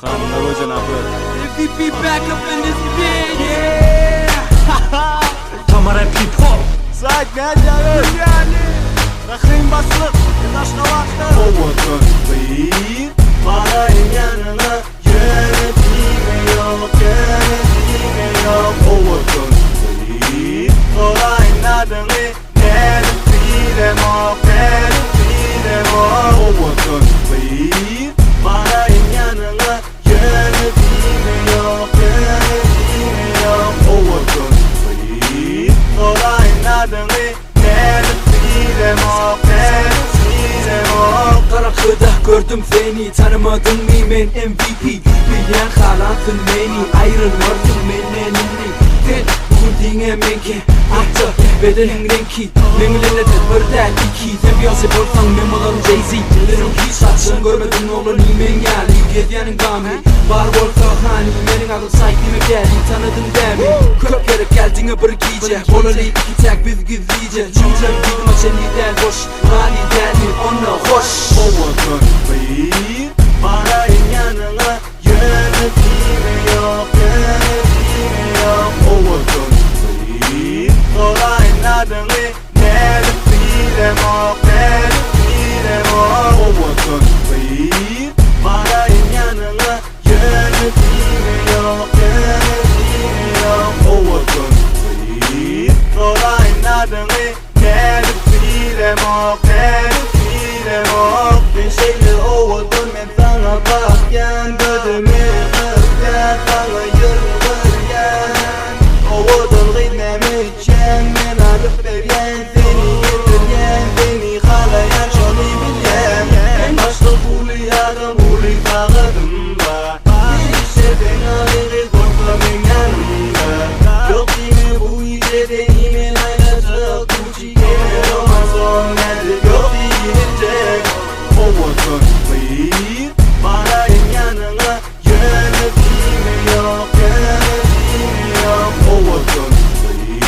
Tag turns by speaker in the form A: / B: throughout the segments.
A: Kanunlar hoca napı.
B: MVP back up in this bitch.
A: Yeah.
C: TmRap-HipHop.
A: Syke ne yani? Rahym Bashlyk. Başka vakti.
C: Owadan bir
A: Parayın yanına yönetimi yok, yönetimi yok.
C: Owadan bir
A: Olayın adını nedir bilem ok, nedir bilem ok.
C: Owadan bir
A: Parayın yanına yönetimi yok, yönetimi yok.
C: Owadan bir
A: Olayın adını nedir bilem ok, nedir bilem ok.
B: Karanlıkta gördüm seni, tanımadın mı ben MVP. Bilyen halatın beni, ayrılmadın benden. Sen bugün dinlemen ki attı bedenin renki. Menülerle tedbirden iki. Sen Beyoncé bolsan men bolarım Jay-Z. Benim hiç saçın görmedin oğlan imen yali. Gezyanın gami var bolsa hani. Menin adım Syke demek geldi, tanıdın demi. Köp kere geldin bir gece. Bolalı iki tek biz gizlice. Cümlem gitme çeniden boş. Hali deli ona hoş.
C: Owadan bir
A: Parayın yanına yönetimi yok, yönetimi yok.
C: Owadan bir
A: Olayın adını nedir bilem ok, nedir bilem ok.
C: Owadan bir
A: Parayın yanına yönetimi yok, yönetimi yok.
C: Owadan bir
A: Olayın adını nedir bilem ok, nedir bilem ok. Bir şeyle Owadan men sana bakyan, gözümü kırken, sana yürürken. Owadan gitmemi için men arıp beryen, seni getirgen, seni halayan şonu bilyen. En başta buluyadım, buluy sağladım da. İşte ben ayrı korkla men yanımda. Yok yine bu iyide imen aynacak, Gucci gelir olmaz son nedir, yok diyecek.
C: Owadan bir
A: Parayın yanına yönetimi yok, yönetimi yok.
C: Owadan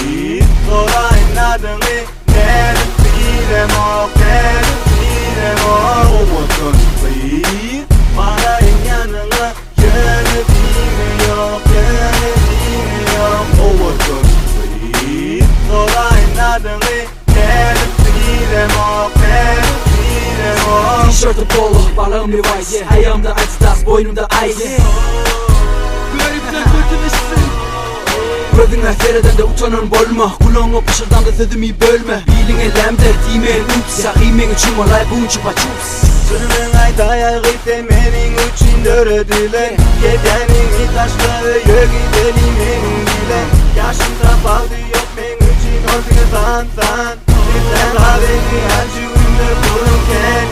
C: bir
A: Olayın adını nedir bilem ok, nedir bilem ok.
C: Owadan bir
A: Parayın yanına yönetimi yok, yönetimi yok.
C: Owadan bir
A: Olayın adını nedir bilem ok, nedir bilem ok.
B: Tişörtü polo, balığım Levi's. Ayağımda Adidas, boynumda Ice. Garipten kötüleşsin. Gözüne fereden de utanan bolma. Kulağına pışırdan da sözümü bölme. Bilin elemde dimen ups. Rahym'in için olay bugün çıpa çups.
A: Sürmen ay dayağı menin için döredüler. Yedenin taşları yok gidelim benim bile. Yaşımda baldı yok men için ortaya san. Bizden haberi her cümle kurun ken.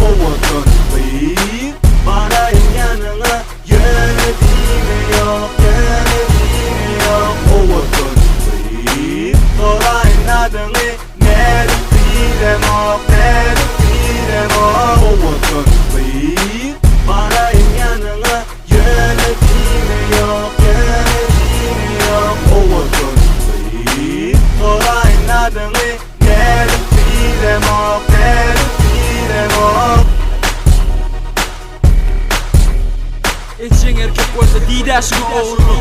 C: Owadan bir
A: Parayın yanına yönetimi yok, yönetimi yok.
C: Owadan bir
A: Olayın adını nedir bilem ok, nedir bilem ok.
C: Owadan bir
A: Parayın yanına yönetimi yok, yönetimi yok.
C: Owadan bir
A: Olayın adını nedir bilem ok, nedir bilem ok.
B: Etçen erkek olsa didaşını oğurlu.